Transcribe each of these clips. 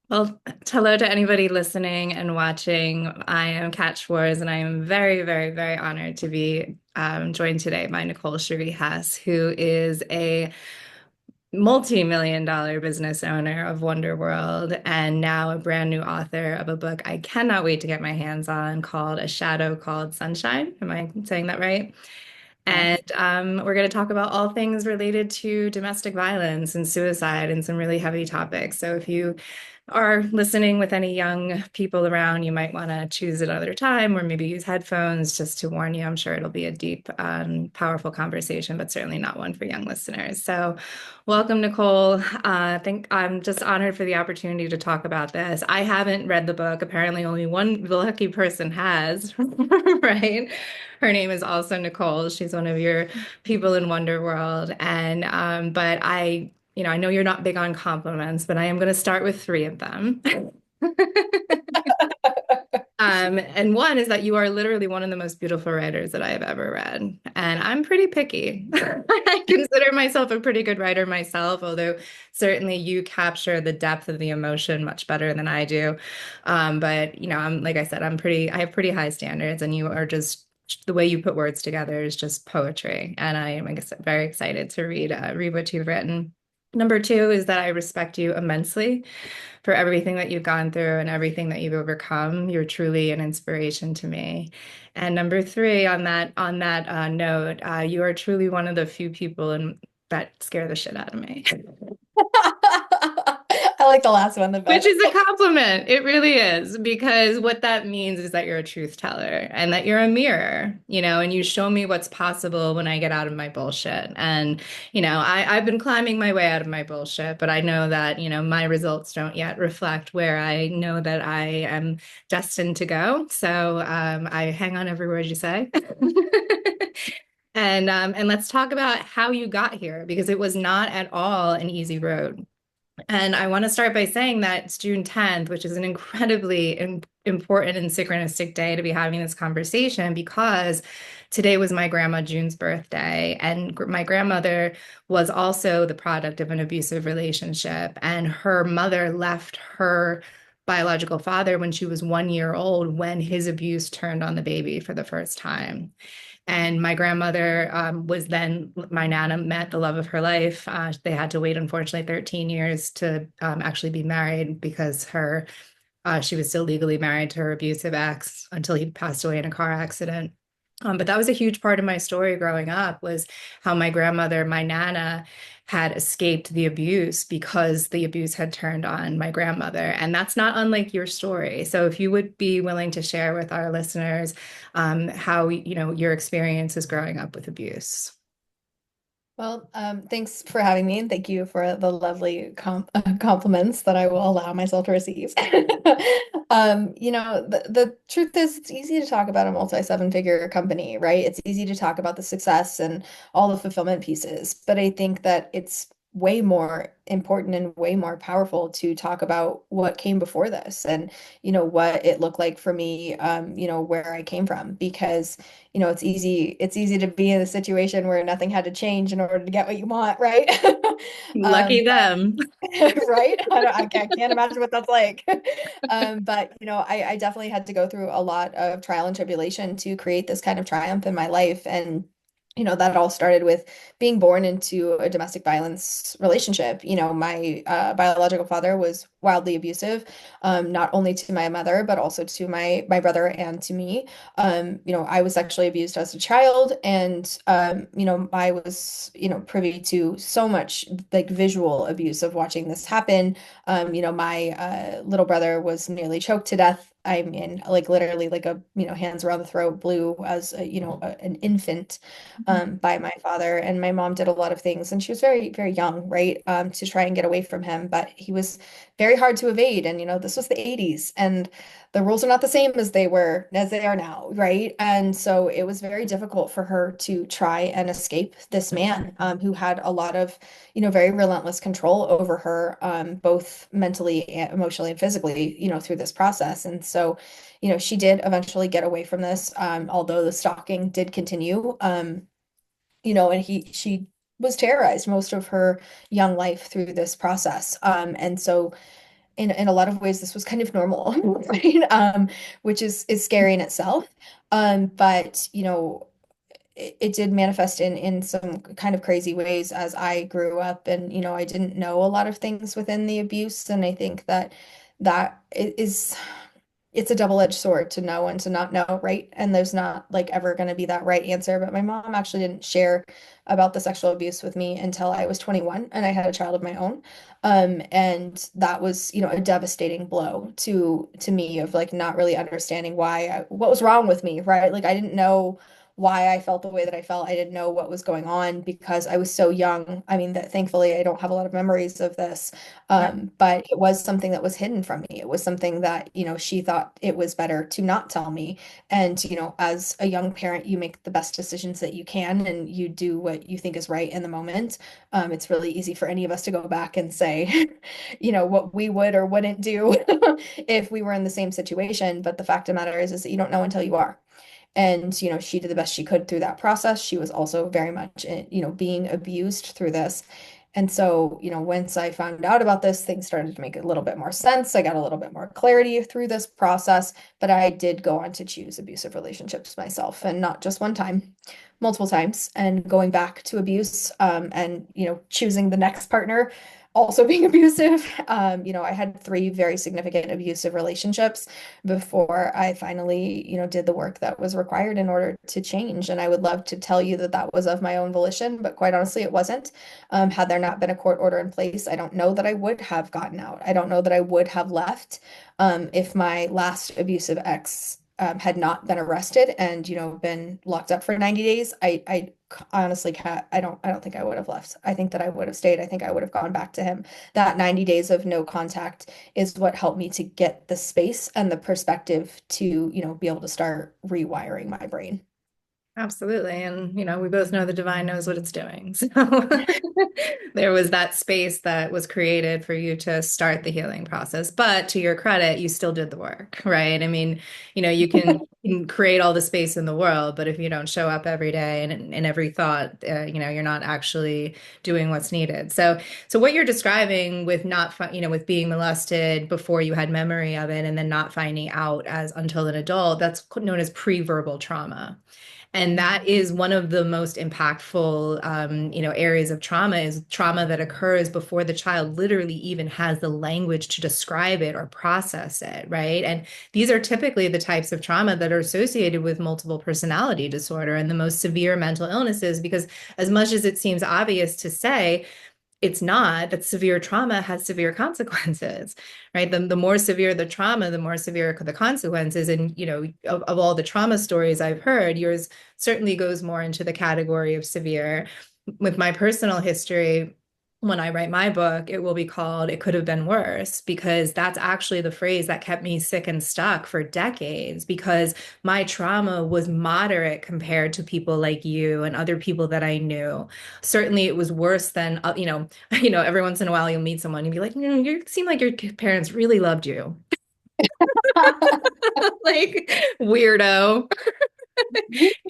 Well, hello to anybody listening and watching. I am Catch Wars, and I am very, very, very honored to be joined today by Nicole Cherie Hess, who is a multi-million dollar business owner of Wonder World and now a brand new author of a book I cannot wait to get my hands on called A Shadow Called Sunshine. Am I saying that right? And Yes. we're going to talk about all things related to domestic violence and suicide and some really heavy topics. So if you are listening with any young people around, you might want to choose another time or maybe use headphones just to warn you. I'm sure it'll be a deep, powerful conversation, but certainly not one for young listeners. So, welcome, Nicole. I think I'm just honored for the opportunity to talk about this. I haven't read the book. Apparently, only one lucky person has, right? Her name is also Nicole. She's one of your people in Wonder World. And, but I know you're not big on compliments, but I am going to start with three of them. And one is that you are literally one of the most beautiful writers that I have ever read. And I'm pretty picky. I consider myself a pretty good writer myself, although certainly you capture the depth of the emotion much better than I do. But I'm like I said, I have pretty high standards, and you are just the way you put words together is just poetry. And I am, I guess, very excited to read what you've written. Number two is that I respect you immensely for everything that you've gone through and everything that you've overcome. You're truly an inspiration to me. And number three, on that note, you are truly one of the few people that scare the shit out of me. I like the last one the Which best. is a compliment. It really is, because what that means is that you're a truth teller and that you're a mirror, and you show me what's possible when I get out of my bullshit. And, I've been climbing my way out of my bullshit, but I know that, my results don't yet reflect where I know that I am destined to go. So I hang on every word you say. And let's talk about how you got here, because it was not at all an easy road. And I want to start by saying that it's June 10th, which is an incredibly important and synchronistic day to be having this conversation, because today was my grandma June's birthday. And my grandmother was also the product of an abusive relationship. And her mother left her biological father when she was 1 year old, when his abuse turned on the baby for the first time. And my grandmother was then, my Nana met the love of her life. They had to wait, unfortunately, 13 years to actually be married, because she was still legally married to her abusive ex until he passed away in a car accident. But that was a huge part of my story growing up, was how my grandmother, my Nana, had escaped the abuse because the abuse had turned on my grandmother. And that's not unlike your story. So if you would be willing to share with our listeners how, your experience is growing up with abuse. Well, thanks for having me, and thank you for the lovely compliments that I will allow myself to receive. The truth is, it's easy to talk about a multi-seven-figure company, right? It's easy to talk about the success and all the fulfillment pieces, but I think that it's way more important and way more powerful to talk about what came before this and, what it looked like for me, where I came from, because it's easy to be in a situation where nothing had to change in order to get what you want, right? Lucky them. Right? I can't imagine what that's like. But I definitely had to go through a lot of trial and tribulation to create this kind of triumph in my life. And that all started with being born into a domestic violence relationship. My biological father was wildly abusive, not only to my mother, but also to my brother and to me. I was sexually abused as a child, and I was, privy to so much like visual abuse of watching this happen. My little brother was nearly choked to death. I mean, like literally, like hands around the throat, blue as an infant, by my father. And my mom did a lot of things, and she was very, very young, right, to try and get away from him. But he was very hard to evade. And this was the 80s, and the rules are not the same as they are now, right? And so it was very difficult for her to try and escape this man, who had a lot of, very relentless control over her, both mentally and emotionally and physically, through this process. And so, she did eventually get away from this, although the stalking did continue. And she was terrorized most of her young life through this process. And so in a lot of ways this was kind of normal, right? Which is scary in itself. But it did manifest in some kind of crazy ways as I grew up, and I didn't know a lot of things within the abuse, and I think that is it's a double-edged sword to know and to not know, right? And there's not like ever going to be that right answer. But my mom actually didn't share about the sexual abuse with me until I was 21 and I had a child of my own. And that was, a devastating blow to me of like not really understanding what was wrong with me, right? Like I didn't know why I felt the way that I felt. I didn't know what was going on because I was so young. I mean, that thankfully I don't have a lot of memories of this. Yeah, But it was something that was hidden from me. It was something that, she thought it was better to not tell me. And, as a young parent, you make the best decisions that you can and you do what you think is right in the moment. It's really easy for any of us to go back and say, what we would or wouldn't do if we were in the same situation. But the fact of the matter is that you don't know until you are. And, she did the best she could through that process. She was also very much, being abused through this. And so, once I found out about this, things started to make a little bit more sense. I got a little bit more clarity through this process, but I did go on to choose abusive relationships myself, and not just one time, multiple times, and going back to abuse, and, choosing the next partner also being abusive. I had three very significant abusive relationships before I finally, did the work that was required in order to change. And I would love to tell you that that was of my own volition, but quite honestly, it wasn't. Had there not been a court order in place, I don't know that I would have gotten out. I don't know that I would have left if my last abusive ex had not been arrested and, been locked up for 90 days. I honestly can't, I don't think I would have left. I think that I would have stayed. I think I would have gone back to him. That 90 days of no contact is what helped me to get the space and the perspective to, be able to start rewiring my brain. absolutely. And, we both know the divine knows what it's doing. So there was that space that was created for you to start the healing process. But to your credit, you still did the work, right? I mean, you can create all the space in the world, but if you don't show up every day and in every thought, you're not actually doing what's needed. So what you're describing with not, with being molested before you had memory of it and then not finding out as until an adult, that's known as pre-verbal trauma. And that is one of the most impactful, areas of trauma is trauma that occurs before the child literally even has the language to describe it or process it, right? And these are typically the types of trauma that are associated with multiple personality disorder and the most severe mental illnesses, because as much as it seems obvious to say, it's not that severe trauma has severe consequences, right? The more severe the trauma, the more severe the consequences. And, of all the trauma stories I've heard, yours certainly goes more into the category of severe. With my personal history, when I write my book, it will be called It Could Have Been Worse, because that's actually the phrase that kept me sick and stuck for decades, because my trauma was moderate compared to people like you and other people that I knew. Certainly it was worse than, every once in a while you'll meet someone and be like, you seem like your parents really loved you. Like, weirdo.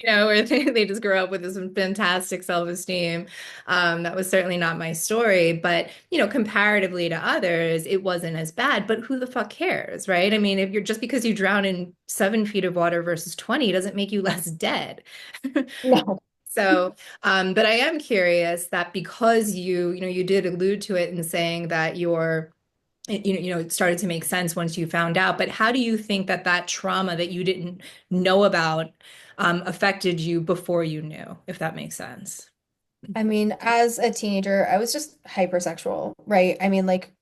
Where they just grew up with this fantastic self-esteem. That was certainly not my story, but comparatively to others, it wasn't as bad. But who the fuck cares, right? I mean, if you're just because you drown in 7 feet of water versus 20 doesn't make you less dead. No. So, but I am curious that because you did allude to it in saying that it started to make sense once you found out. But how do you think that that trauma that you didn't know about affected you before you knew, if that makes sense? I mean, as a teenager, I was just hypersexual, right? I mean, like,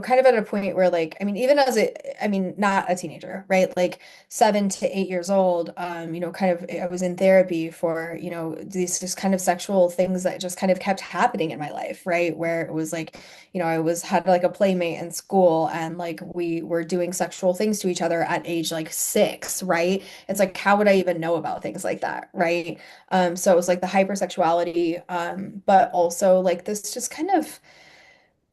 kind of at a point where, like, I mean, even as I mean, not a teenager, right? Like 7 to 8 years old, kind of, I was in therapy for, these just kind of sexual things that just kind of kept happening in my life, right? Where it was like, had like a playmate in school and like we were doing sexual things to each other at age like 6, right? It's like, how would I even know about things like that, right? So it was like the hypersexuality, but also like this just kind of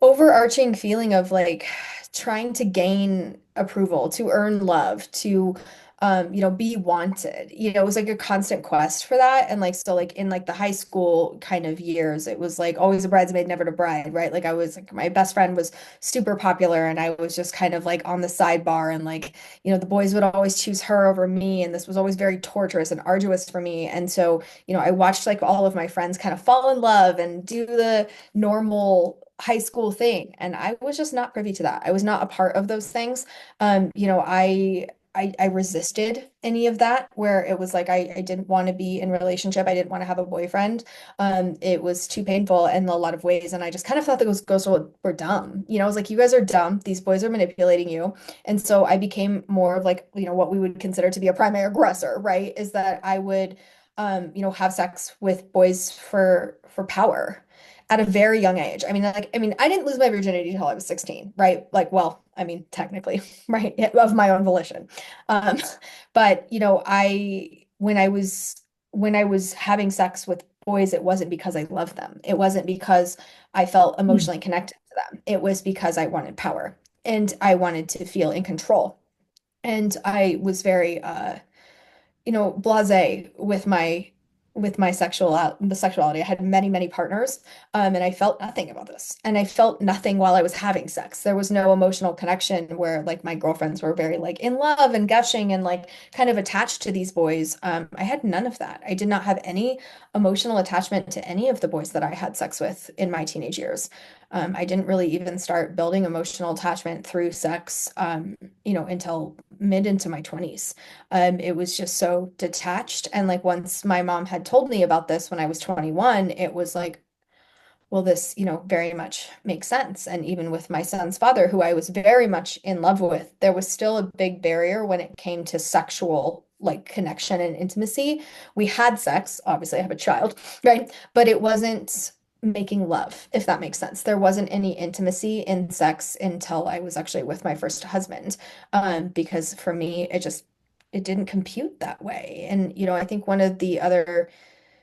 overarching feeling of like trying to gain approval, to earn love, to be wanted. It was like a constant quest for that. And like, so like in like the high school kind of years, it was like always a bridesmaid, never a bride, right? Like I was like, my best friend was super popular and I was just kind of like on the sidebar and like, the boys would always choose her over me. And this was always very torturous and arduous for me. And so, I watched like all of my friends kind of fall in love and do the normal high school thing. And I was just not privy to that. I was not a part of those things. I resisted any of that where it was like I didn't want to be in a relationship. I didn't want to have a boyfriend. It was too painful in a lot of ways. And I just kind of thought that those girls were dumb. I was like, you guys are dumb. These boys are manipulating you. And so I became more of like, what we would consider to be a primary aggressor, right? Is that I would have sex with boys for power at a very young age. I didn't lose my virginity until I was 16, right? Like, well, technically, right, of my own volition. Um, but when I was having sex with boys, it wasn't because I loved them. It wasn't because I felt Mm. emotionally connected to them. It was because I wanted power and I wanted to feel in control. And I was very blasé with my the sexuality. I had many, many partners, and I felt nothing about this. And I felt nothing while I was having sex. There was no emotional connection where like my girlfriends were very like in love and gushing and like kind of attached to these boys. I had none of that. I did not have any emotional attachment to any of the boys that I had sex with in my teenage years. I didn't really even start building emotional attachment through sex, until mid into my 20s. It was just so detached. And like once my mom had told me about this when I was 21, it was like, well, this, very much makes sense. And even with my son's father, who I was very much in love with, there was still a big barrier when it came to sexual like connection and intimacy. We had sex, obviously I have a child, right? But it wasn't making love, if that makes sense. There wasn't any intimacy in sex until I was actually with my first husband. Because for me, it didn't compute that way. And, I think one of the other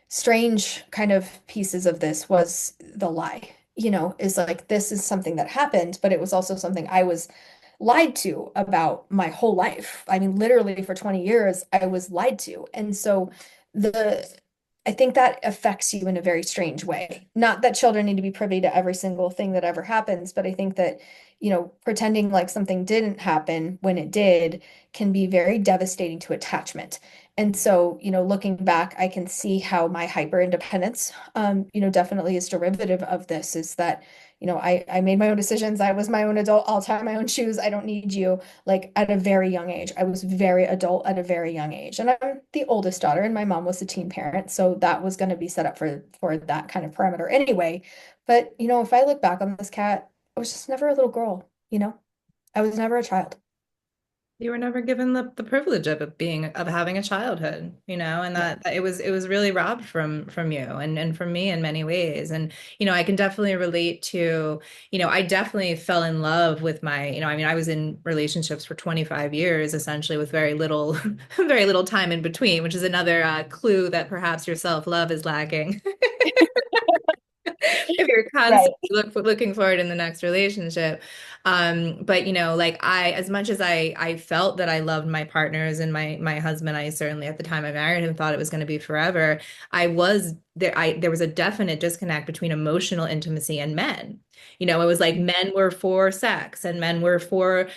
strange kind of pieces of this was the lie, is like this is something that happened, but it was also something I was lied to about my whole life. I mean, literally for 20 years, I was lied to. And so the I think that affects you in a very strange way. Not that children need to be privy to every single thing that ever happens, but I think that, pretending like something didn't happen when it did can be very devastating to attachment. And so, looking back, I can see how my hyper independence, definitely is derivative of this, is that, I made my own decisions. I was my own adult. I'll tie my own shoes. I don't need you. Like at a very young age, I was very adult at a very young age. And I'm the oldest daughter, and my mom was a teen parent. So that was going to be set up for that kind of parameter anyway. But, if I look back on this cat, I was just never a little girl. I was never a child. You were never given the privilege of having a childhood, and Yeah. that it was really robbed from you and from me in many ways. And I can definitely relate to, I definitely fell in love with my, I was in relationships for 25 years essentially with very little very little time in between, which is another clue that perhaps your self-love is lacking. If you're Right. constantly looking forward in the next relationship. But like as much as I felt that I loved my partners and my husband, I certainly at the time I married him thought it was going to be forever. There was a definite disconnect between emotional intimacy and men. It was like men were for sex and men were for,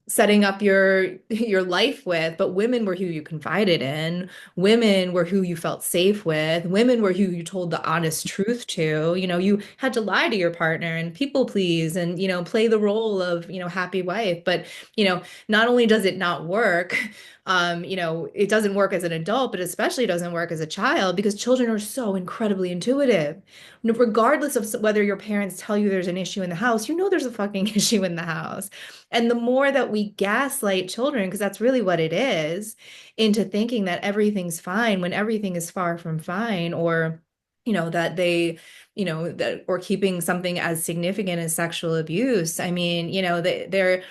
setting up your life with, but women were who you confided in. Women were who you felt safe with. Women were who you told the honest truth to. You had to lie to your partner and people please and, play the role of, happy wife. But, not only does it not work, it doesn't work as an adult, but especially doesn't work as a child because children are so incredibly intuitive. Regardless of whether your parents tell you there's an issue in the house, there's a fucking issue in the house. And the more that we gaslight children, because that's really what it is, into thinking that everything's fine when everything is far from fine, or that they that or keeping something as significant as sexual abuse. I mean, they're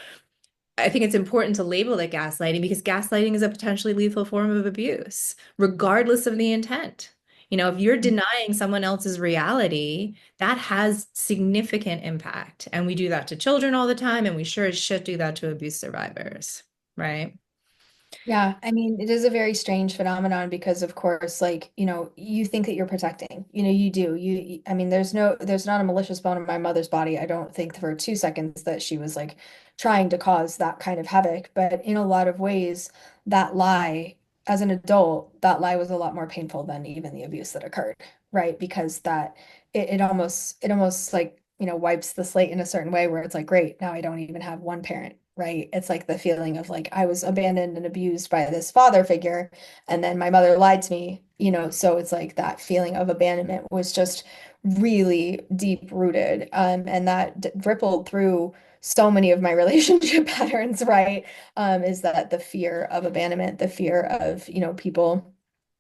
I think it's important to label it gaslighting because gaslighting is a potentially lethal form of abuse, regardless of the intent. If you're denying someone else's reality, that has significant impact. And we do that to children all the time, and we sure as shit do that to abuse survivors. right? Yeah, I mean, it is a very strange phenomenon because, of course, like, you think that you're protecting, you do. I mean, there's not a malicious bone in my mother's body. I don't think for 2 seconds that she was like trying to cause that kind of havoc. But in a lot of ways, that lie, as an adult, that lie was a lot more painful than even the abuse that occurred, right? Because it almost like, wipes the slate in a certain way where it's like, great, now I don't even have one parent, right? It's like the feeling of like I was abandoned and abused by this father figure, and then my mother lied to me, so it's like that feeling of abandonment was just really deep rooted. And that rippled through so many of my relationship patterns, right? Is that the fear of abandonment, the fear of, people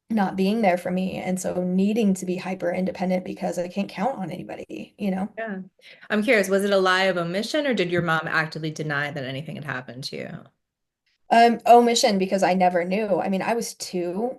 not being there for me. And so needing to be hyper independent because I can't count on anybody. Yeah. I'm curious, was it a lie of omission or did your mom actively deny that anything had happened to you? Omission because I never knew. I mean, I was two,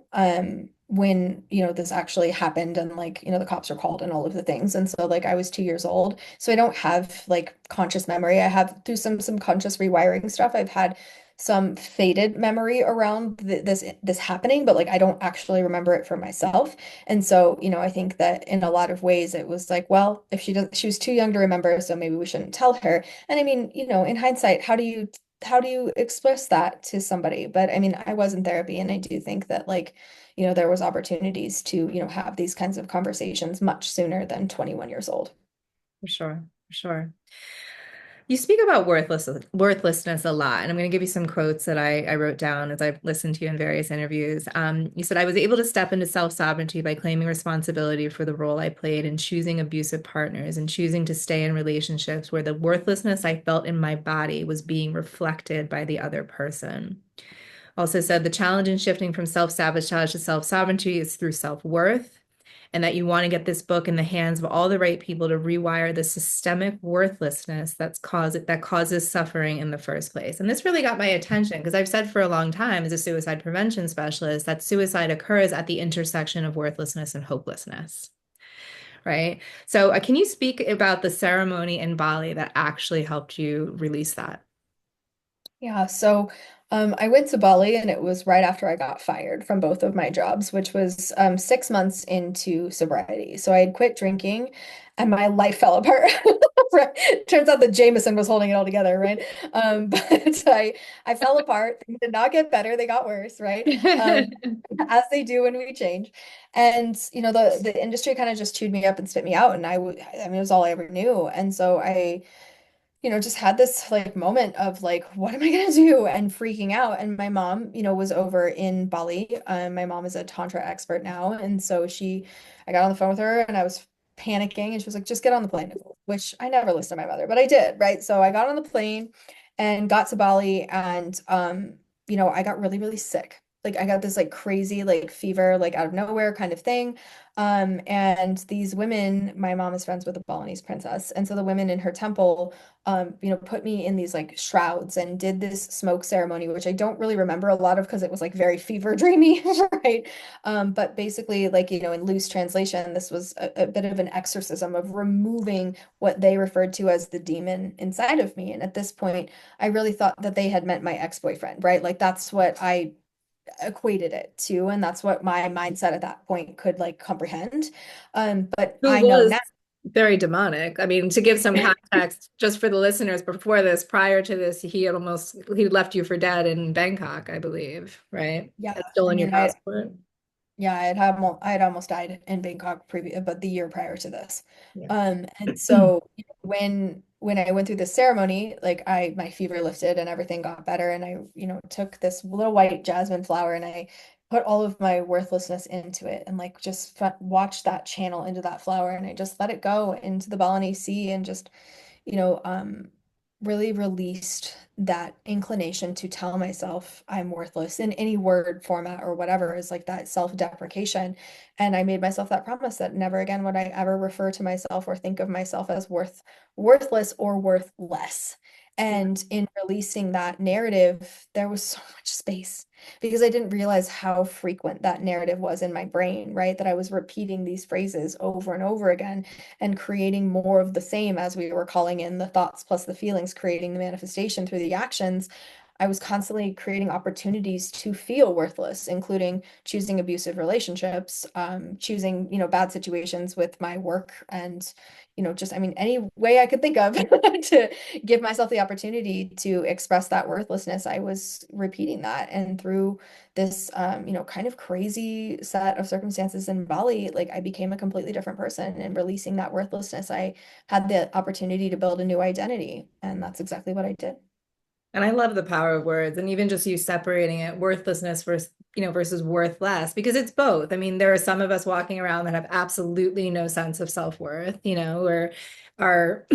when, this actually happened and like, the cops were called and all of the things. And so like I was 2 years old. So I don't have like conscious memory. I have through some conscious rewiring stuff. I've had some faded memory around this happening, but like I don't actually remember it for myself. And so, I think that in a lot of ways it was like, well, if she was too young to remember, so maybe we shouldn't tell her. And I mean, in hindsight, how do you express that to somebody? But I mean, I was in therapy and I do think that like, there was opportunities to, have these kinds of conversations much sooner than 21 years old. For sure, for sure. You speak about worthlessness a lot, and I'm going to give you some quotes that I wrote down as I've listened to you in various interviews. You said, I was able to step into self-sovereignty by claiming responsibility for the role I played in choosing abusive partners and choosing to stay in relationships where the worthlessness I felt in my body was being reflected by the other person. Also said, the challenge in shifting from self-sabotage to self-sovereignty is through self-worth, and that you want to get this book in the hands of all the right people to rewire the systemic worthlessness that causes suffering in the first place. And this really got my attention because I've said for a long time as a suicide prevention specialist that suicide occurs at the intersection of worthlessness and hopelessness, right? So, can you speak about the ceremony in Bali that actually helped you release that? Yeah, so I went to Bali and it was right after I got fired from both of my jobs, which was 6 months into sobriety. So I had quit drinking and my life fell apart. Right. Turns out that Jameson was holding it all together, right? But I fell apart. Things did not get better, they got worse, right? As they do when we change. And the industry kind of just chewed me up and spit me out. And I mean, it was all I ever knew. And so I just had this like moment of like, what am I gonna do? And freaking out. And my mom, was over in Bali. My mom is a Tantra expert now. And so I got on the phone with her and I was panicking and she was like, just get on the plane, Nicole, which I never listened to my mother, but I did, right? So I got on the plane and got to Bali and I got really, really sick. Like I got this like crazy like fever, like out of nowhere kind of thing. And these women, my mom is friends with a Balinese princess. And so the women in her temple put me in these like shrouds and did this smoke ceremony, which I don't really remember a lot of because it was like very fever dreamy, right? But basically, like, in loose translation, this was a bit of an exorcism of removing what they referred to as the demon inside of me. And at this point, I really thought that they had meant my ex-boyfriend, right? Like that's what I equated it to, and that's what my mindset at that point could like comprehend. But Who I know was now. very demonic. I mean, to give some context, just for the listeners, before this, prior to this, he left you for dead in Bangkok, I believe, right? Yeah, Had I stolen your mean, I passport. Yeah, I had almost died in Bangkok previous, but the year prior to this. Yeah. And so when I went through the ceremony, like my fever lifted and everything got better, and I, took this little white jasmine flower and I put all of my worthlessness into it and like just watched that channel into that flower and I just let it go into the Balinese Sea and just you know, um, really released that inclination to tell myself I'm worthless in any word format or whatever is like that self-deprecation. And I made myself that promise that never again would I ever refer to myself or think of myself as worthless or worth less. And in releasing that narrative, there was so much space because I didn't realize how frequent that narrative was in my brain, right? That I was repeating these phrases over and over again and creating more of the same as we were calling in the thoughts plus the feelings, creating the manifestation through the actions. I was constantly creating opportunities to feel worthless, including choosing abusive relationships, choosing, bad situations with my work and, just, I mean, any way I could think of to give myself the opportunity to express that worthlessness. I was repeating that. And through this, kind of crazy set of circumstances in Bali, like I became a completely different person and releasing that worthlessness. I had the opportunity to build a new identity. And that's exactly what I did. And I love the power of words, and even just you separating it, worthlessness versus, versus worthless, because it's both. I mean, there are some of us walking around that have absolutely no sense of self-worth, or are,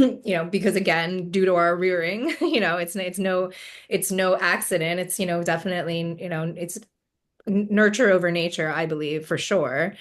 because again, due to our rearing, it's no accident. It's, definitely, it's nurture over nature, I believe, for sure.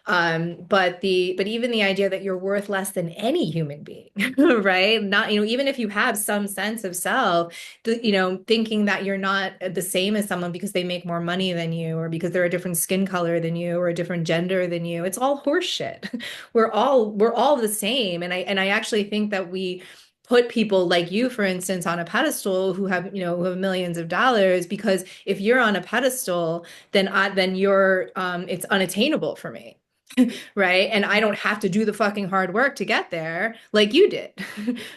But even the idea that you're worth less than any human being, right? Not, even if you have some sense of self, thinking that you're not the same as someone because they make more money than you, or because they're a different skin color than you, or a different gender than you, it's all horseshit. We're all the same. And I actually think that we put people like you, for instance, on a pedestal who have millions of dollars, because if you're on a pedestal, then you're it's unattainable for me. Right? And I don't have to do the fucking hard work to get there like you did.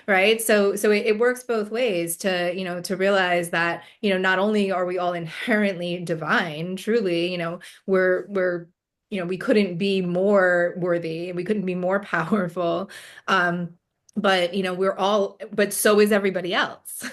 Right? So it works both ways to realize that, not only are we all inherently divine, truly, we couldn't be more worthy, we couldn't be more powerful. But but so is everybody else.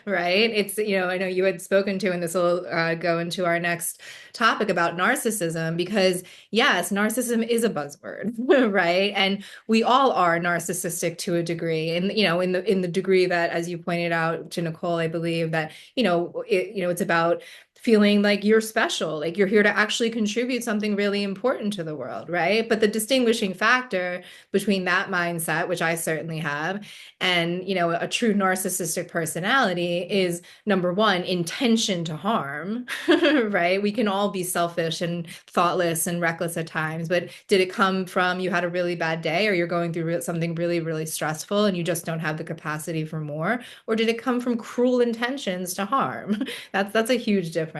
Right? I know you had spoken to, and this will go into our next topic about narcissism, because yes, narcissism is a buzzword, right? And we all are narcissistic to a degree. And in the degree that, as you pointed out to Nicole, I believe that, it's about feeling like you're special, like you're here to actually contribute something really important to the world, right? But the distinguishing factor between that mindset, which I certainly have, and a true narcissistic personality is, number one, intention to harm, right? We can all be selfish and thoughtless and reckless at times, but did it come from you had a really bad day, or you're going through something really, really stressful and you just don't have the capacity for more? Or did it come from cruel intentions to harm? That's a huge difference.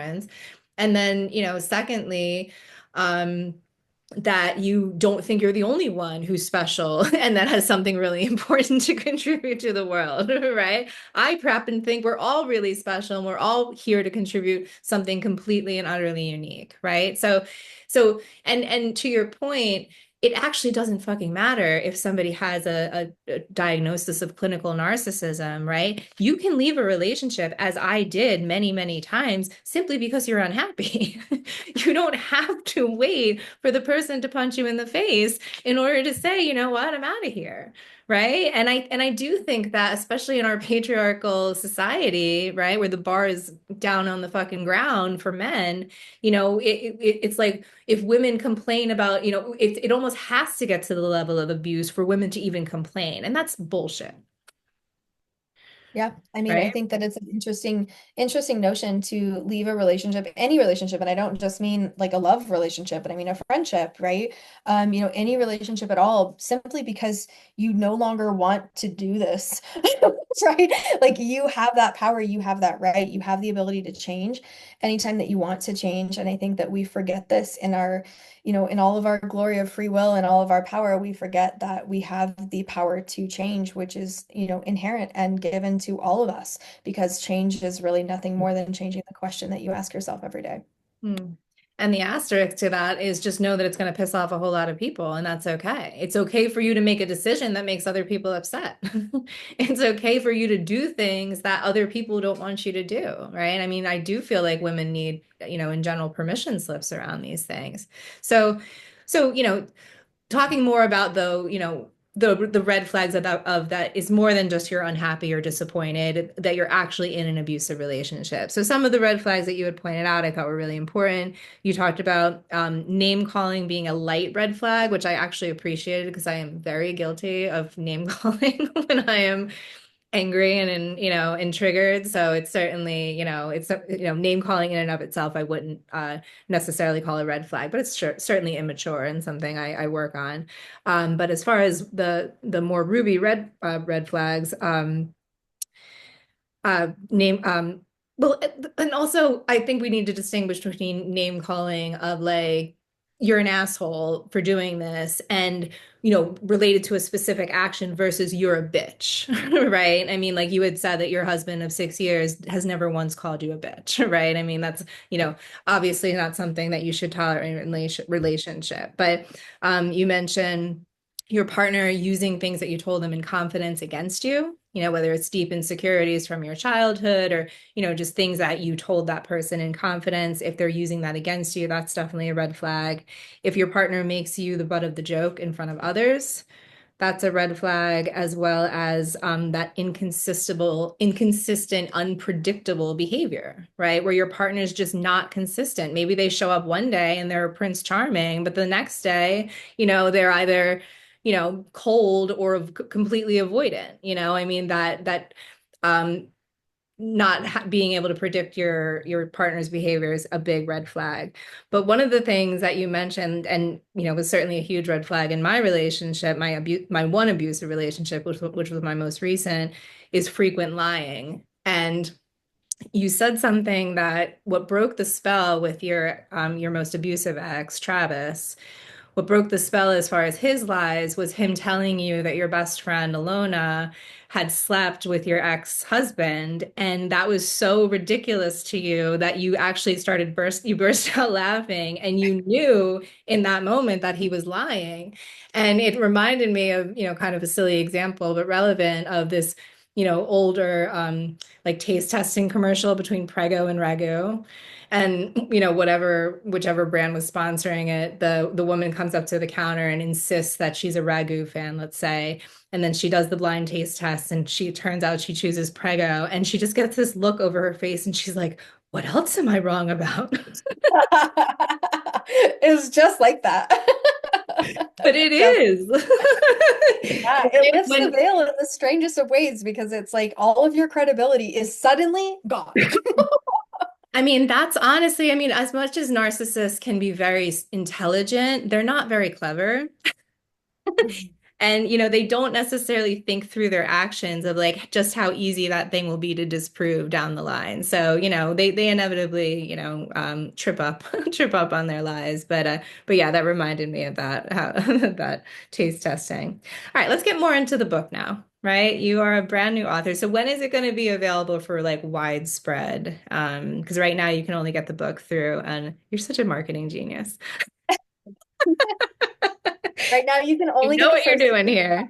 And then, secondly, um, that you don't think you're the only one who's special and that has something really important to contribute to the world, right? I prep and think we're all really special and we're all here to contribute something completely and utterly unique, right? And to your point, it actually doesn't fucking matter if somebody has a diagnosis of clinical narcissism, right? You can leave a relationship, as I did many, many times, simply because you're unhappy. You don't have to wait for the person to punch you in the face in order to say, you know what, I'm out of here. Right. And I do think that, especially in our patriarchal society, right, where the bar is down on the fucking ground for men, it's like if women complain about, it almost has to get to the level of abuse for women to even complain. And that's bullshit. Yeah, I mean, I Right. think that it's an interesting notion to leave a relationship, any relationship, and I don't just mean like a love relationship, but I mean a friendship, right? Any relationship at all, simply because you no longer want to do this, right? Like you have that power, you have that right, you have the ability to change anytime that you want to change. And I think that we forget this in our, in all of our glory of free will and all of our power, we forget that we have the power to change, which is, inherent and given to all of us, because change is really nothing more than changing the question that you ask yourself every day. Hmm. And the asterisk to that is just know that it's going to piss off a whole lot of people, and that's okay. It's okay for you to make a decision that makes other people upset. It's okay for you to do things that other people don't want you to do, right? I mean, I do feel like women need, in general, permission slips around these things. So, talking more about, though, the red flags of that is more than just you're unhappy or disappointed, that you're actually in an abusive relationship. So some of the red flags that you had pointed out I thought were really important. You talked about name calling being a light red flag, which I actually appreciated, because I am very guilty of name calling when I am angry and triggered. So it's certainly, it's name calling in and of itself, I wouldn't necessarily call a red flag, but it's certainly immature and something I work on. But as far as the more ruby red flags, name Well, and also I think we need to distinguish between name calling of like you're an asshole for doing this and related to a specific action versus you're a bitch, right? I mean, like you had said that your husband of 6 years has never once called you a bitch, right? I mean, that's, obviously not something that you should tolerate in a relationship. But you mentioned your partner using things that you told them in confidence against you, whether it's deep insecurities from your childhood or just things that you told that person in confidence. If they're using that against you, that's definitely a red flag. If your partner makes you the butt of the joke in front of others, that's a red flag, as well as that inconsistent, unpredictable behavior, right? Where your partner is just not consistent. Maybe they show up one day and they're Prince Charming, but the next day, they're either, cold or completely avoidant. I mean um, not being able to predict your partner's behavior is a big red flag. But one of the things that you mentioned, and was certainly a huge red flag in my relationship, my one abusive relationship, which was my most recent, is frequent lying. And you said something that what broke the spell with your most abusive ex, Travis, what broke the spell as far as his lies was him telling you that your best friend Alona had slept with your ex-husband, and that was so ridiculous to you that you actually you burst out laughing, and you knew in that moment that he was lying. And it reminded me of, kind of a silly example, but relevant, of this, older like taste testing commercial between Prego and Ragu. And whichever brand was sponsoring it, the woman comes up to the counter and insists that she's a Ragu fan, let's say. And then she does the blind taste test and she turns out she chooses Prego and she just gets this look over her face and she's like, what else am I wrong about? It was just like that. But it Just is. yeah, it lifts the When veil in the strangest of ways because it's like all of your credibility is suddenly gone. I mean, that's honestly, I mean, as much as narcissists can be very intelligent, they're not very clever. And, they don't necessarily think through their actions of like just how easy that thing will be to disprove down the line. So, they inevitably, trip up, trip up on their lies. But yeah, that reminded me of that, how that taste testing. All right, let's get more into the book now, right? You are a brand new author. So when is it going to be available for like widespread? Because right now you can only get the book through, and you're such a marketing genius. Right now, you can You only know get the what you're first doing here.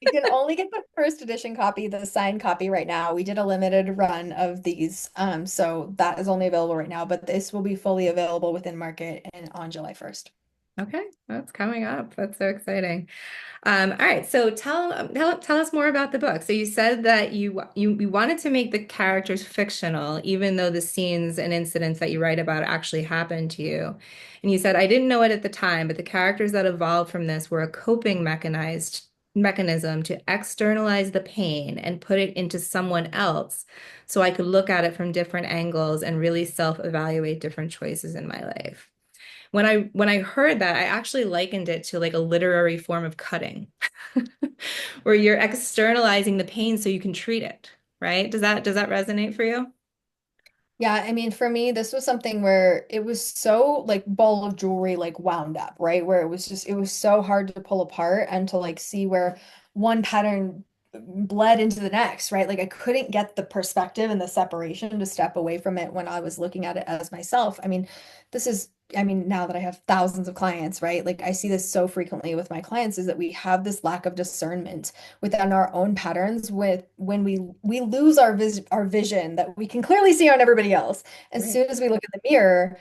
you can only get the first edition copy, the signed copy right now. We did a limited run of these. So that is only available right now, but this will be fully available within market and on July 1st. Okay, that's coming up. That's so exciting. All right, so tell us more about the book. So you said that you wanted to make the characters fictional, even though the scenes and incidents that you write about actually happened to you. And you said, I didn't know it at the time, but the characters that evolved from this were a coping mechanized mechanism to externalize the pain and put it into someone else so I could look at it from different angles and really self-evaluate different choices in my life. When I heard that, I actually likened it to like a literary form of cutting, where you're externalizing the pain so you can treat it, right? Does that resonate for you? Yeah, I mean, for me, this was something where it was so like ball of jewelry, like wound up, right? Where it was so hard to pull apart and to like see where one pattern bled into the next, right? Like I couldn't get the perspective and the separation to step away from it when I was looking at it as myself. I mean, now that I have thousands of clients, right? Like I see this so frequently with my clients is that we have this lack of discernment within our own patterns with when we lose our vision that we can clearly see on everybody else. As Right. soon as we look in the mirror,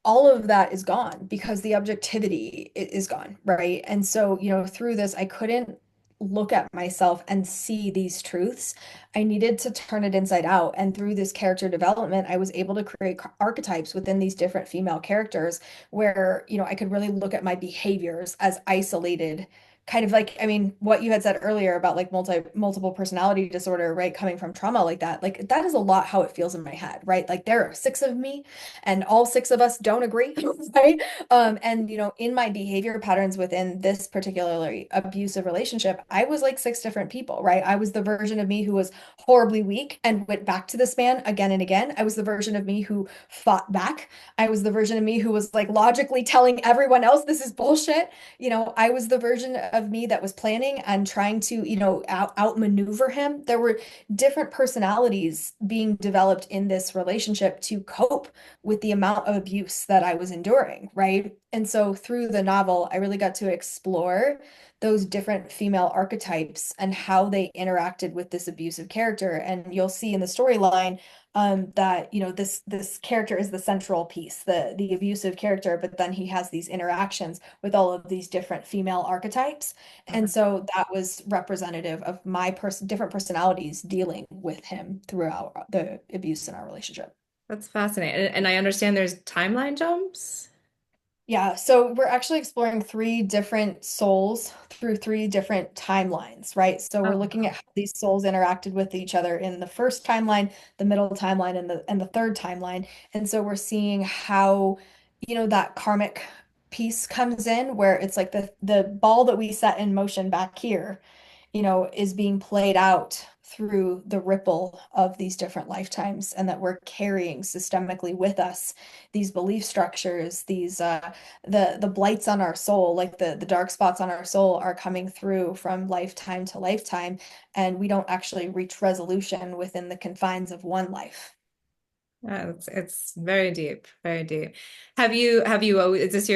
all of that is gone because the objectivity is gone, right? And so, through this, I couldn't look at myself and see these truths. I needed to turn it inside out. And through this character development, I was able to create archetypes within these different female characters where, I could really look at my behaviors as isolated kind of like, I mean, what you had said earlier about like multiple personality disorder, right? Coming from trauma like that is a lot how it feels in my head, right? Like there are six of me and all six of us don't agree, right? And in my behavior patterns within this particularly abusive relationship, I was like six different people, right? I was the version of me who was horribly weak and went back to this man again and again. I was the version of me who fought back. I was the version of me who was like logically telling everyone else this is bullshit. I was the version of me that was planning and trying to, outmaneuver him. There were different personalities being developed in this relationship to cope with the amount of abuse that I was enduring, right? And so through the novel, I really got to explore those different female archetypes and how they interacted with this abusive character. And you'll see in the storyline that this character is the central piece, the abusive character, but then he has these interactions with all of these different female archetypes. And so that was representative of my different personalities dealing with him throughout the abuse in our relationship. That's fascinating. And I understand there's timeline jumps. Yeah, so we're actually exploring three different souls through three different timelines, right? So we're Oh, looking at how these souls interacted with each other in the first timeline, the middle timeline, and the third timeline. And so we're seeing how, that karmic piece comes in where it's like the ball that we set in motion back here, is being played out through the ripple of these different lifetimes, and that we're carrying systemically with us these belief structures, these the blights on our soul, like the dark spots on our soul are coming through from lifetime to lifetime, and we don't actually reach resolution within the confines of one life. yeah, it's very deep, very deep. Have you is this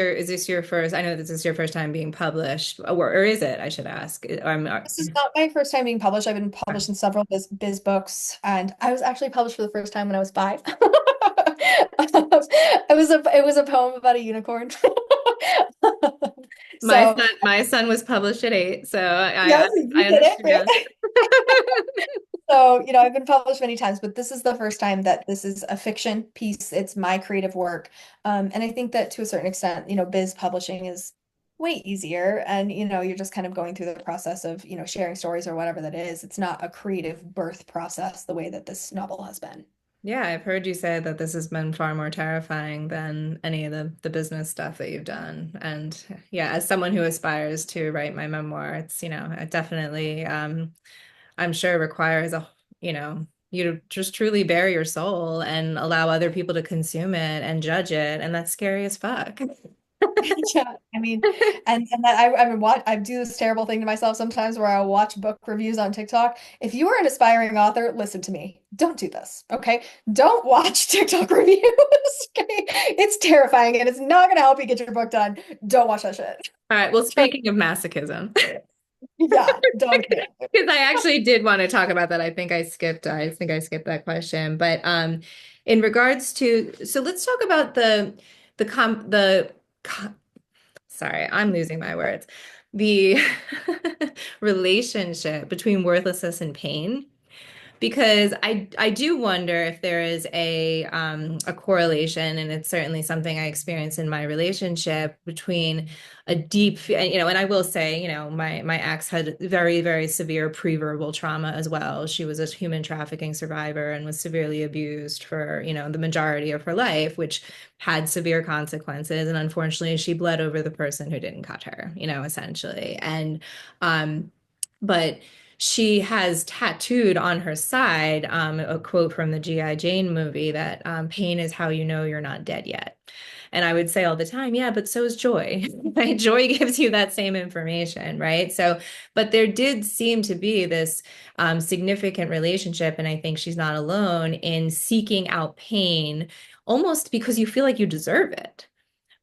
your first, I know this is your first time being published, or is it, I should ask. This is not my first time being published. I've been published in several biz books, and I was actually published for the first time when I was five. It was a poem about a unicorn. My So son, my son was published at 8, so I yes, you I did it, understand. right? So, I've been published many times, but this is the first time that this is a fiction piece. It's my creative work. And I think that to a certain extent, biz publishing is way easier. And, you're just kind of going through the process of, sharing stories or whatever that is. It's not a creative birth process the way that this novel has been. Yeah, I've heard you say that this has been far more terrifying than any of the business stuff that you've done. And yeah, as someone who aspires to write my memoir, it definitely, I'm sure requires you to just truly bare your soul and allow other people to consume it and judge it. And that's scary as fuck. Yeah, I mean, and that I mean, I do this terrible thing to myself sometimes where I'll watch book reviews on TikTok. If you are an aspiring author, listen to me. Don't do this, okay? Don't watch TikTok reviews, okay? It's terrifying and it's not going to help you get your book done. Don't watch that shit. All right. Well, Trust- speaking of masochism, Yeah, don't do it. because I actually did want to talk about that. I think I skipped that question. But in regards to, so let's talk about the com the co- sorry, I'm losing my words. The relationship between worthlessness and pain. Because I do wonder if there is a correlation, and it's certainly something I experienced in my relationship between a deep, and I will say, my ex had very, very severe pre-verbal trauma as well. She was a human trafficking survivor and was severely abused for, the majority of her life, which had severe consequences. And unfortunately, she bled over the person who didn't cut her, essentially. And but she has tattooed on her side a quote from the G.I. Jane movie that pain is how you know you're not dead yet. And I would say all the time, yeah, but so is joy. Right? Joy gives you that same information, right? So, but there did seem to be this significant relationship, and I think she's not alone in seeking out pain almost because you feel like you deserve it,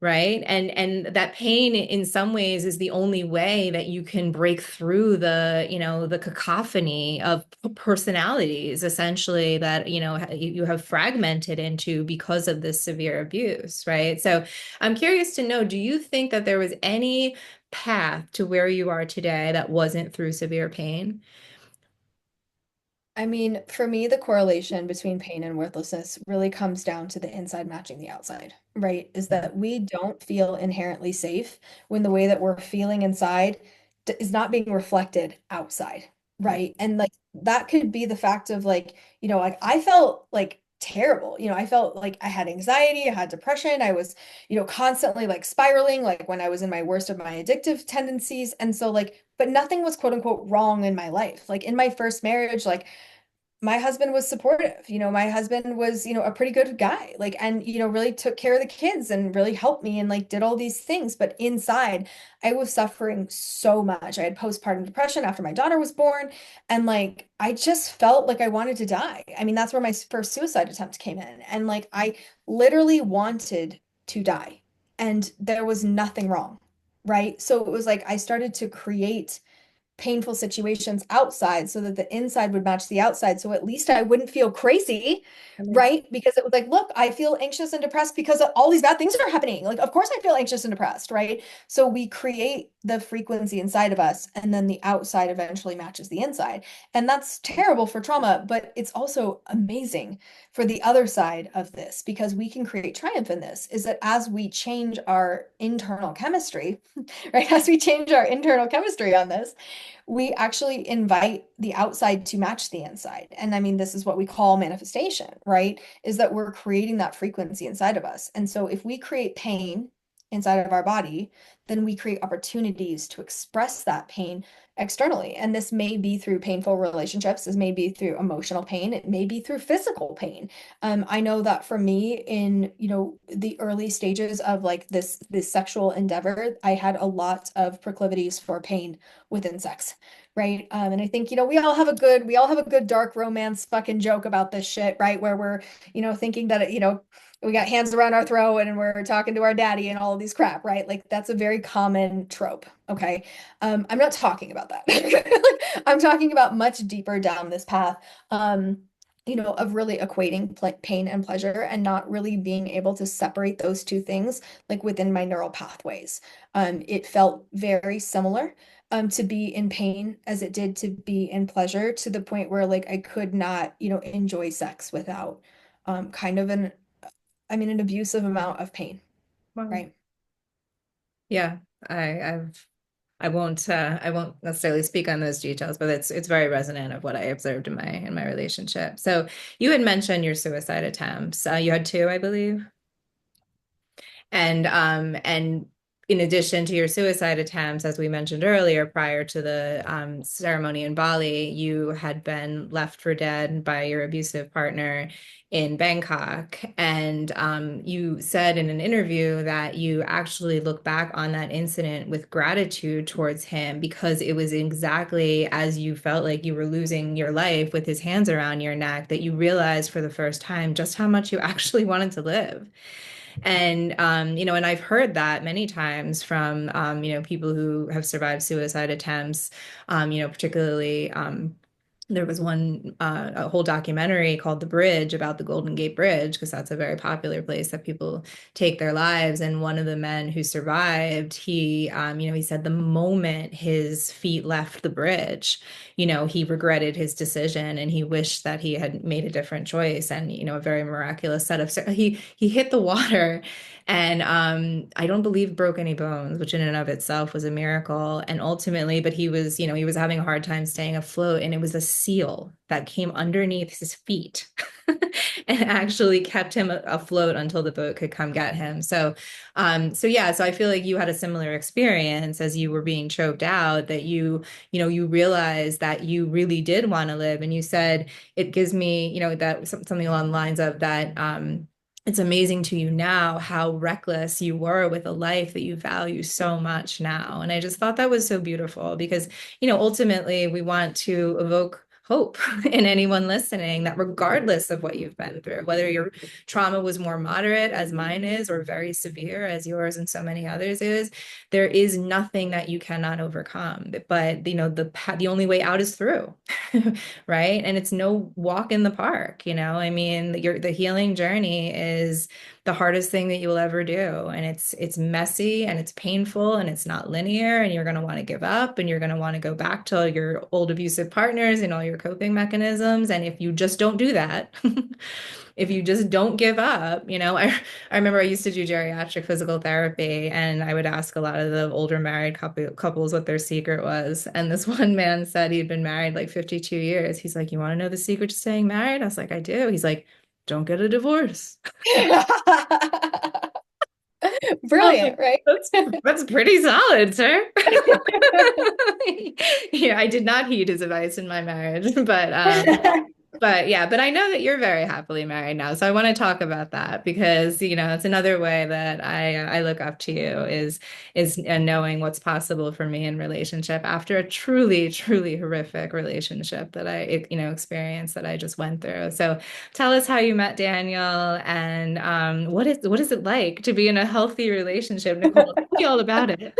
right? And that pain in some ways is the only way that you can break through the cacophony of personalities essentially that you have fragmented into because of this severe abuse, right? So I'm curious to know, do you think that there was any path to where you are today that wasn't through severe pain? I mean, for me, the correlation between pain and worthlessness really comes down to the inside matching the outside, right? Is that we don't feel inherently safe when the way that we're feeling inside is not being reflected outside, Right. right? And like that could be the fact of like, like I felt like terrible. I felt like I had anxiety, I had depression, I was, constantly like spiraling, like when I was in my worst of my addictive tendencies. And so like, but nothing was quote unquote wrong in my life. Like in my first marriage, like my husband was supportive. My husband was, a pretty good guy, like, and, really took care of the kids and really helped me and like did all these things. But inside, I was suffering so much. I had postpartum depression after my daughter was born. And like, I just felt like I wanted to die. I mean, that's where my first suicide attempt came in. And like, I literally wanted to die. And there was nothing wrong. Right. So it was like I started to create painful situations outside so that the inside would match the outside. So at least I wouldn't feel crazy, That makes right? Because it was like, look, I feel anxious and depressed because all these bad things are happening. Like, of course I feel anxious and depressed, right? So we create the frequency inside of us, and then the outside eventually matches the inside. And that's terrible for trauma, but it's also amazing for the other side of this because we can create triumph in this, is that as we change our internal chemistry, right? As we change our internal chemistry on this, we actually invite the outside to match the inside. And I mean, this is what we call manifestation, right? Is that we're creating that frequency inside of us. And so if we create pain inside of our body, then we create opportunities to express that pain externally. And this may be through painful relationships, this may be through emotional pain, it may be through physical pain. I know that for me in, the early stages of like this sexual endeavor, I had a lot of proclivities for pain within sex, right? And I think, we all have a good dark romance fucking joke about this shit, right? Where we're, thinking that, we got hands around our throat and we're talking to our daddy and all of these crap, right? Like that's a very common trope. Okay. I'm not talking about that. Like, I'm talking about much deeper down this path. Of really equating pain and pleasure and not really being able to separate those two things like within my neural pathways. It felt very similar to be in pain as it did to be in pleasure, to the point where like I could not, enjoy sex without kind of an abusive amount of pain, Wow. right? Yeah, I've I won't necessarily speak on those details, but it's very resonant of what I observed in my relationship. So you had mentioned your suicide attempts. You had two, I believe. And in addition to your suicide attempts, as we mentioned earlier, prior to the ceremony in Bali, you had been left for dead by your abusive partner in Bangkok. And you said in an interview that you actually look back on that incident with gratitude towards him because it was exactly as you felt like you were losing your life with his hands around your neck that you realized for the first time just how much you actually wanted to live. And and I've heard that many times from people who have survived suicide attempts, particularly there was a whole documentary called The Bridge about the Golden Gate Bridge, because that's a very popular place that people take their lives. And one of the men who survived, he said the moment his feet left the bridge, he regretted his decision and he wished that he had made a different choice. And, a very miraculous set of, so he hit the water and I don't believe broke any bones, which in and of itself was a miracle. And ultimately, but he was having a hard time staying afloat, and it was a seal that came underneath his feet and actually kept him afloat until the boat could come get him. So yeah, so I feel like you had a similar experience as you were being choked out, that you realized that you really did want to live, and you said it gives me, that something along the lines of that. It's amazing to you now how reckless you were with a life that you value so much now. And I just thought that was so beautiful because, ultimately we want to evoke hope in anyone listening, that regardless of what you've been through, whether your trauma was more moderate as mine is or very severe as yours and so many others is, there is nothing that you cannot overcome. But the only way out is through. Right. And it's no walk in the park. I mean, the healing journey is the hardest thing that you will ever do. And it's messy and it's painful and it's not linear and you're going to want to give up and you're going to want to go back to your old abusive partners and all your coping mechanisms. And if you just don't do that, if you just don't give up, I remember I used to do geriatric physical therapy and I would ask a lot of the older married couples what their secret was. And this one man said he'd been married like 52 years. He's like, "You want to know the secret to staying married?" I was like, "I do." He's like, "Don't get a divorce." I was Brilliant, like, right? that's pretty solid, sir. Yeah, I did not heed his advice in my marriage, but yeah, but I know that you're very happily married now. So I want to talk about that because, it's another way that I look up to you is knowing what's possible for me in relationship after a truly, truly horrific relationship that experienced that I just went through. So tell us how you met Daniel and what is it like to be in a healthy relationship, Nicole? Tell me all about it.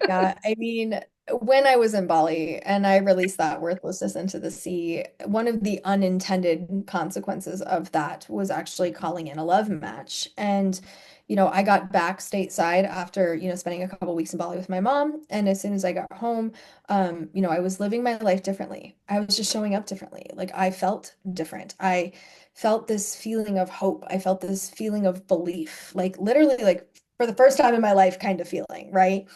Yeah, I mean, when I was in Bali and I released that worthlessness into the sea, one of the unintended consequences of that was actually calling in a love match. And, I got back stateside after, spending a couple weeks in Bali with my mom. And as soon as I got home, I was living my life differently. I was just showing up differently. Like I felt different. I felt this feeling of hope. I felt this feeling of belief, like literally like for the first time in my life kind of feeling, right?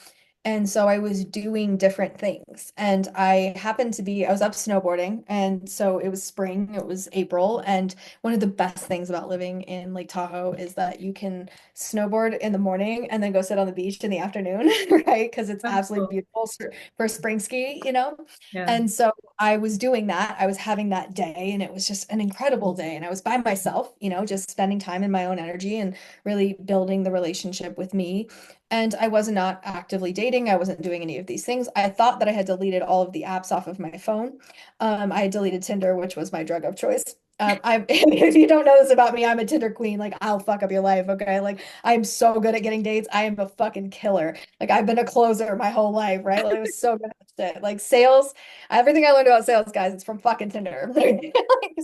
And so I was doing different things. And I was up snowboarding. And so it was spring, it was April. And one of the best things about living in Lake Tahoe is that you can snowboard in the morning and then go sit on the beach in the afternoon, right? Because it's That's absolutely cool. beautiful for spring ski. Yeah. And so I was doing that. I was having that day, and it was just an incredible day. And I was by myself, just spending time in my own energy and really building the relationship with me. And I was not actively dating. I wasn't doing any of these things. I thought that I had deleted all of the apps off of my phone. I had deleted Tinder, which was my drug of choice. If you don't know this about me, I'm a Tinder queen. Like, I'll fuck up your life, okay? Like, I'm so good at getting dates. I am a fucking killer. Like, I've been a closer my whole life, right? Like, I was so good at shit. Like, sales, everything I learned about sales, guys, it's from fucking Tinder.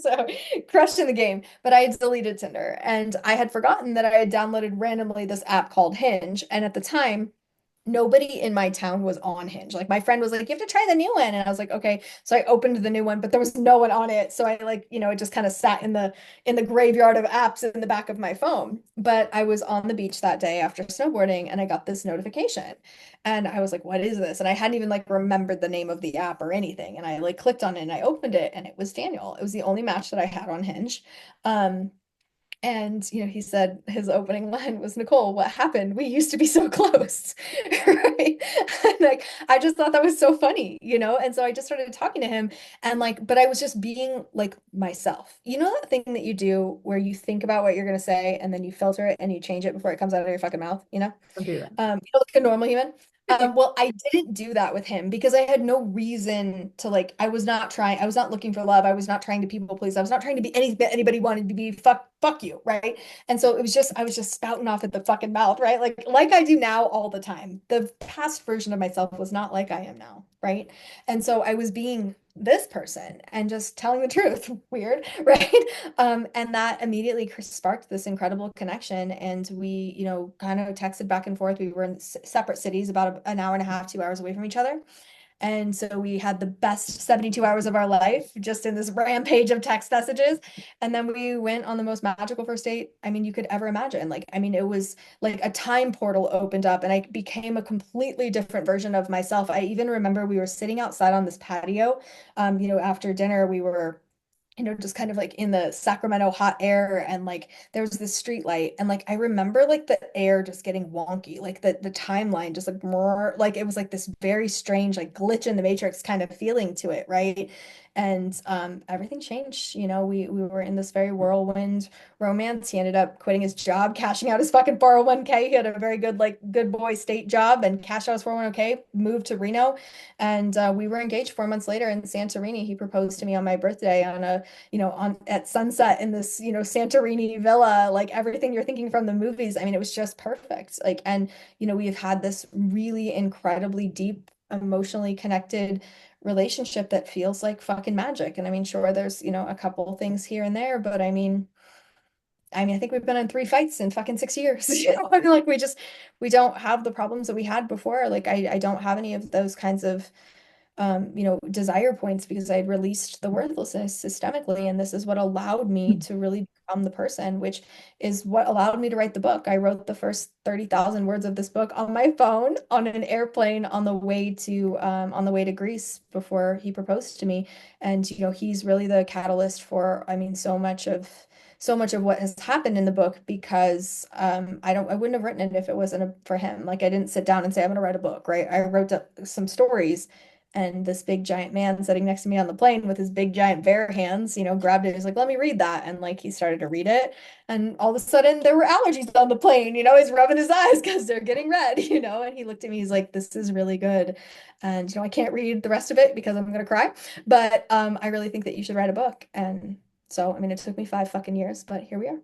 So, crushed in the game. But I had deleted Tinder and I had forgotten that I had downloaded randomly this app called Hinge. And at the time, nobody in my town was on Hinge. Like my friend was like, "You have to try the new one." And I was like, "Okay." So I opened the new one, but there was no one on it. So I like, it just kind of sat in the graveyard of apps in the back of my phone. But I was on the beach that day after snowboarding and I got this notification. And I was like, "What is this?" And I hadn't even like remembered the name of the app or anything. And I like clicked on it and I opened it and it was Daniel. It was the only match that I had on Hinge. Um, and, he said his opening line was, "Nicole, what happened? We used to be so close." Right? And like, I just thought that was so funny. And so I just started talking to him and like, but I was just being like myself. You know that thing that you do where you think about what you're going to say and then you filter it and you change it before it comes out of your fucking mouth? I'll do that. Like a normal human. Well, I didn't do that with him because I had no reason to like, I was not looking for love. I was not trying to people please. I was not trying to be anything anybody wanted to be. Fuck you, right? And so I was just spouting off at the fucking mouth, right? Like I do now all the time. The past version of myself was not like I am now, right? And so I was being this person and just telling the truth. Weird, right? And that immediately sparked this incredible connection. And we, kind of texted back and forth. We were in separate cities, about an hour and a half, 2 hours away from each other. And so we had the best 72 hours of our life just in this rampage of text messages. And then we went on the most magical first date, I mean, you could ever imagine. Like, I mean, it was like a time portal opened up and I became a completely different version of myself. I even remember we were sitting outside on this patio. After dinner, we were just kind of like in the Sacramento hot air and like there was this street light and like I remember like the air just getting wonky, like the timeline just like more like it was like this very strange like glitch in the matrix kind of feeling to it, right? And everything changed. We were in this very whirlwind romance. He ended up quitting his job, cashing out his fucking 401k. He had a very good like good boy state job and cashed out his 401k, moved to Reno, and we were engaged 4 months later in Santorini. He proposed to me on my birthday on a on at sunset in this, Santorini villa, like everything you're thinking from the movies. I mean, it was just perfect. Like, and, we've had this really incredibly deep, emotionally connected relationship that feels like fucking magic. And I mean, sure, there's, a couple things here and there, but I mean, I mean, I think we've been in 3 fights in fucking 6 years. You know, I mean, like we don't have the problems that we had before. Like I don't have any of those kinds of desire points because I had released the worthlessness systemically. And this is what allowed me to really become the person, which is what allowed me to write the book. I wrote the first 30,000 words of this book on my phone on an airplane on the way to Greece before he proposed to me. And, he's really the catalyst for, I mean, so much of what has happened in the book because I wouldn't have written it if it wasn't for him. Like I didn't sit down and say I'm going to write a book, right? I wrote some stories, and this big giant man sitting next to me on the plane with his big giant bare hands, grabbed it. He's like, let me read that. And like he started to read it. And all of a sudden there were allergies on the plane. He's rubbing his eyes because they're getting red, and he looked at me, he's like, this is really good. And I can't read the rest of it because I'm gonna cry. But I really think that you should write a book. And so, I mean, it took me 5 fucking years, but here we are.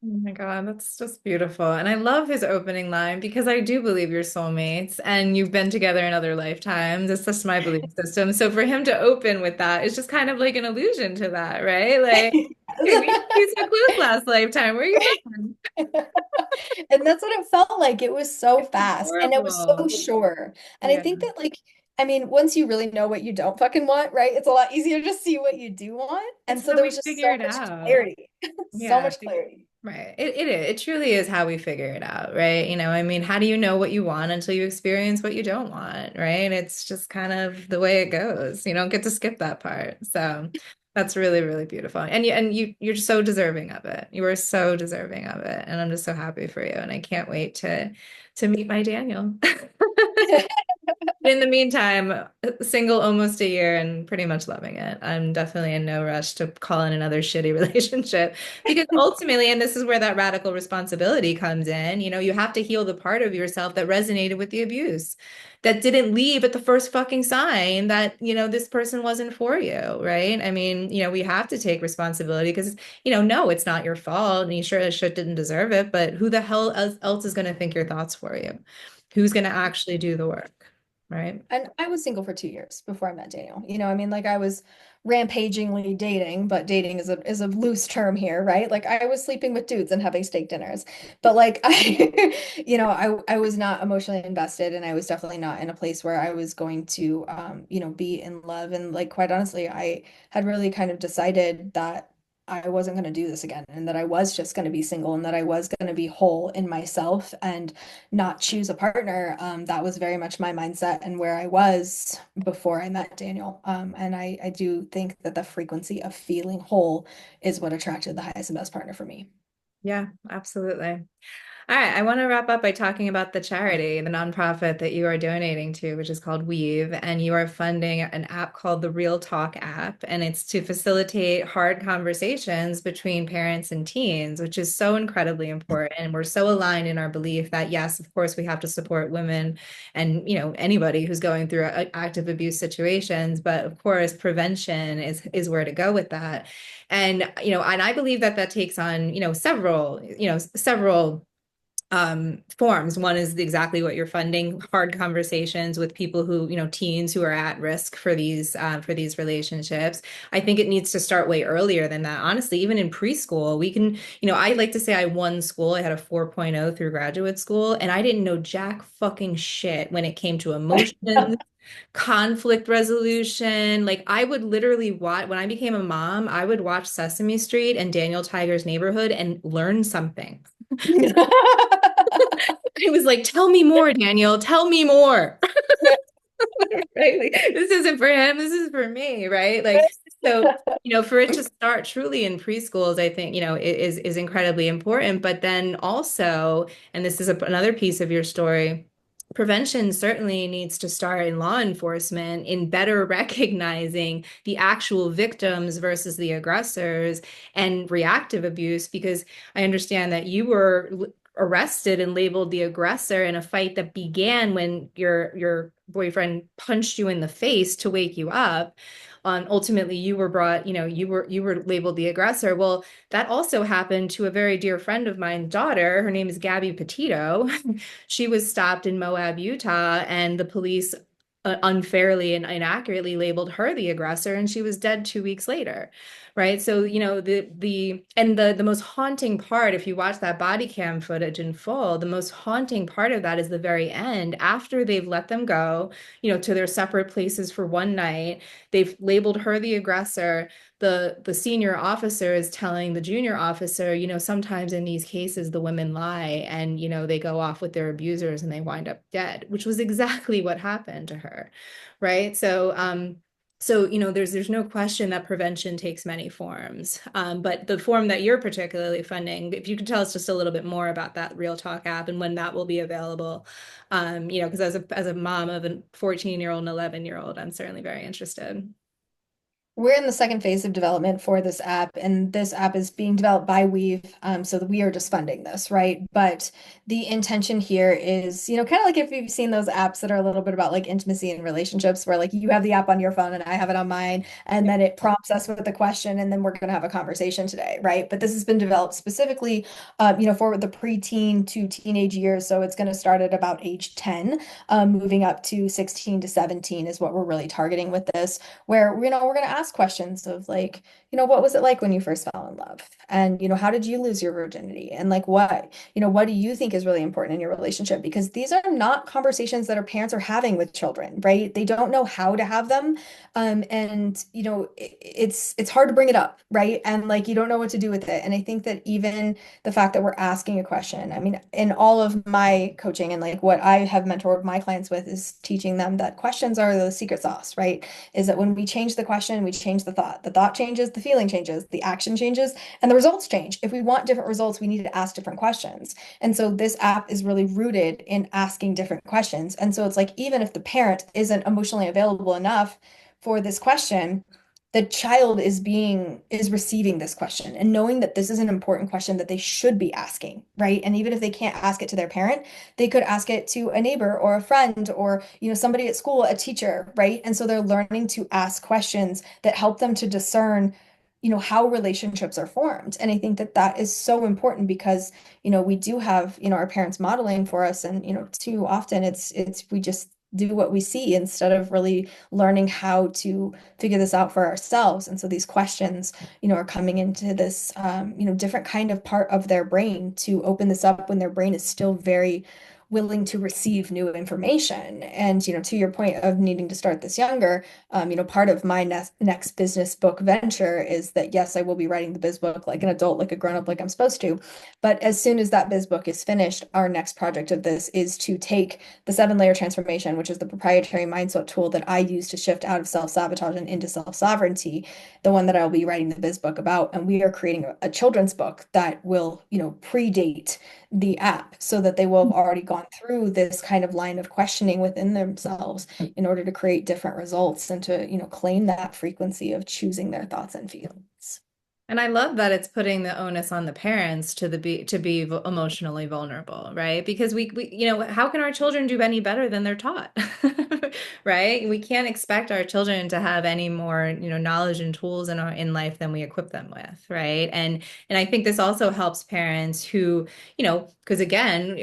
Oh my God, that's just beautiful. And I love his opening line because I do believe you're soulmates and you've been together in other lifetimes. It's just my belief system. So for him to open with that, it's just kind of like an allusion to that, right? Like, hey, we so close last lifetime. Where you been? And that's what it felt like. It was so It's fast and it was so adorable. sure. And I Yeah. think that, like, I mean, once you really know what you don't fucking want, right? It's a lot easier to see what you do want. And It's so how there we was just figure so it much out. clarity. So Yeah. much clarity. Right. It is. It truly is how we figure it out, right? I mean, how do you know what you want until you experience what you don't want, right? It's just kind of the way it goes. You don't get to skip that part. So that's really, really beautiful. And you're so deserving of it. You are so deserving of it. And I'm just so happy for you. And I can't wait to meet my Daniel. In the meantime, single almost a year and pretty much loving it. I'm definitely in no rush to call in another shitty relationship because ultimately, and this is where that radical responsibility comes in, you have to heal the part of yourself that resonated with the abuse, that didn't leave at the first fucking sign that, this person wasn't for you, right? I mean, we have to take responsibility because, no, it's not your fault and you sure as shit didn't deserve it, but who the hell else is going to think your thoughts for you? Who's going to actually do the work? Right. And I was single for 2 years before I met Daniel. I mean, like I was rampagingly dating, but dating is a loose term here, right? Like I was sleeping with dudes and having steak dinners. But like I was not emotionally invested and I was definitely not in a place where I was going to be in love. And like quite honestly, I had really kind of decided that I wasn't going to do this again and that I was just going to be single and that I was going to be whole in myself and not choose a partner. That was very much my mindset and where I was before I met Daniel. And I do think that the frequency of feeling whole is what attracted the highest and best partner for me. Yeah, absolutely. All right, I want to wrap up by talking about the charity, the nonprofit that you are donating to, which is called Weave, and you are funding an app called the Real Talk app, and it's to facilitate hard conversations between parents and teens, which is so incredibly important. And we're so aligned in our belief that yes, of course, we have to support women and anybody who's going through active abuse situations, but of course, prevention is where to go with that. And I believe that that takes on several forms. One is exactly what you're funding, hard conversations with people who, teens who are at risk for these relationships. I think it needs to start way earlier than that. Honestly, even in preschool, we can, I like to say I won school. I had a 4.0 through graduate school, and I didn't know jack fucking shit when it came to emotions, conflict resolution. Like I would literally watch when I became a mom, I would watch Sesame Street and Daniel Tiger's Neighborhood and learn something. I was like, tell me more, Daniel, tell me more. Right? Like, this isn't for him, this is for me, right? Like, so, for it to start truly in preschools, I think, is incredibly important. But then also, and this is another piece of your story, prevention certainly needs to start in law enforcement in better recognizing the actual victims versus the aggressors and reactive abuse, because I understand that you were arrested and labeled the aggressor in a fight that began when your boyfriend punched you in the face to wake you up. Ultimately, you were brought, you were labeled the aggressor. Well, that also happened to a very dear friend of mine's daughter. Her name is Gabby Petito. She was stopped in Moab, Utah, and the police unfairly and inaccurately labeled her the aggressor, and she was dead 2 weeks later. Right. So, the most haunting part, if you watch that body cam footage in full, the most haunting part of that is the very end, after they've let them go, to their separate places for one night. They've labeled her the aggressor. The senior officer is telling the junior officer, sometimes in these cases the women lie, and they go off with their abusers and they wind up dead, which was exactly what happened to her. Right. So, there's no question that prevention takes many forms. But the form that you're particularly funding, if you could tell us just a little bit more about that Real Talk app and when that will be available. Because as a mom of a 14-year-old and 11-year-old, I'm certainly very interested. We're in the second phase of development for this app, and this app is being developed by Weave, so that we are just funding this, right? But the intention here is, kind of like if you've seen those apps that are a little bit about like intimacy and relationships, where like you have the app on your phone and I have it on mine, and then it prompts us with a question, and then we're going to have a conversation today, right? But this has been developed specifically, for the preteen to teenage years, so it's going to start at about age 10, moving up to 16 to 17 is what we're really targeting with this, where we're going to ask questions of like, what was it like when you first fell in love? And how did you lose your virginity? And like what do you think is really important in your relationship? Because these are not conversations that our parents are having with children, right? They don't know how to have them. And it's hard to bring it up, right? And like you don't know what to do with it. And I think that even the fact that we're asking a question, I mean, in all of my coaching and like what I have mentored my clients with is teaching them that questions are the secret sauce, right? Is that when we change the question, we change the thought. The thought changes, the feeling changes, the action changes, and the results change. If we want different results, we need to ask different questions. And so this app is really rooted in asking different questions. And so it's like, even if the parent isn't emotionally available enough for this question, the child is receiving this question and knowing that this is an important question that they should be asking, right? And even if they can't ask it to their parent, they could ask it to a neighbor or a friend or somebody at school, a teacher, right? And so they're learning to ask questions that help them to discern how relationships are formed. And I think that that is so important because we do have our parents modeling for us, and too often it's we just do what we see instead of really learning how to figure this out for ourselves. And so these questions, are coming into this, different kind of part of their brain to open this up when their brain is still very willing to receive new information. And, to your point of needing to start this younger, part of my next business book venture is that, yes, I will be writing the biz book like an adult, like a grown up, like I'm supposed to. But as soon as that biz book is finished, our next project of this is to take the 7 layer transformation, which is the proprietary mindset tool that I use to shift out of self-sabotage and into self-sovereignty, the one that I'll be writing the biz book about. And we are creating a children's book that will, predate the app so that they will have already gone through this kind of line of questioning within themselves in order to create different results and to, claim that frequency of choosing their thoughts and feelings. And I love that it's putting the onus on the parents to be emotionally vulnerable, right? Because how can our children do any better than they're taught, right? We can't expect our children to have any more, knowledge and tools in life than we equip them with, right? And I think this also helps parents who, because again,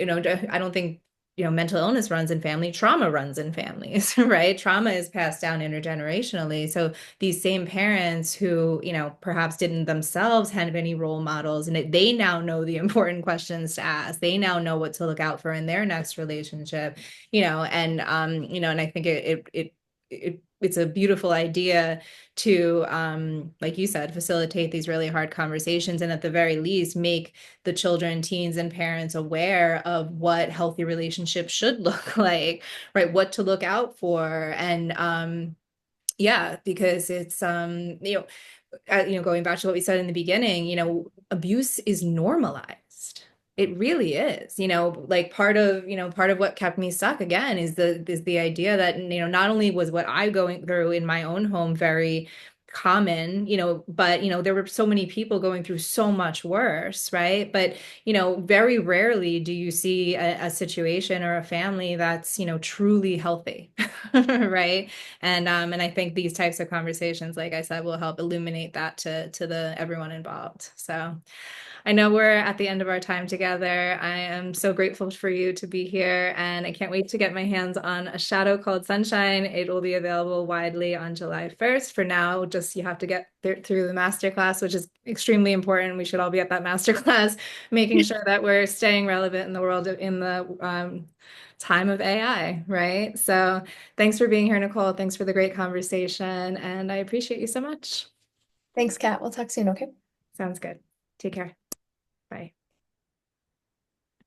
I don't think mental illness runs in family, trauma runs in families, right? Trauma is passed down intergenerationally. So these same parents who, perhaps didn't themselves have any role models, and they now know the important questions to ask. They now know what to look out for in their next relationship, and I think it's a beautiful idea to, like you said, facilitate these really hard conversations, and at the very least, make the children, teens, and parents aware of what healthy relationships should look like, right? What to look out for. And yeah, because it's going back to what we said in the beginning, abuse is normalized. It really is. Like part of what kept me stuck again is the idea that, not only was what I going through in my own home very common, but there were so many people going through so much worse, right? But very rarely do you see a situation or a family that's truly healthy, right? And I think these types of conversations, like I said, will help illuminate that to the everyone involved. So I know we're at the end of our time together. I am so grateful for you to be here, and I can't wait to get my hands on a shadow called Sunshine. It will be available widely on July 1st. For now, just you have to get through the masterclass, which is extremely important. We should all be at that masterclass, making sure that we're staying relevant in the world in the time of AI, right? So thanks for being here, Nicole. Thanks for the great conversation, and I appreciate you so much. Thanks, Kat. We'll talk soon, okay? Sounds good. Take care. Bye.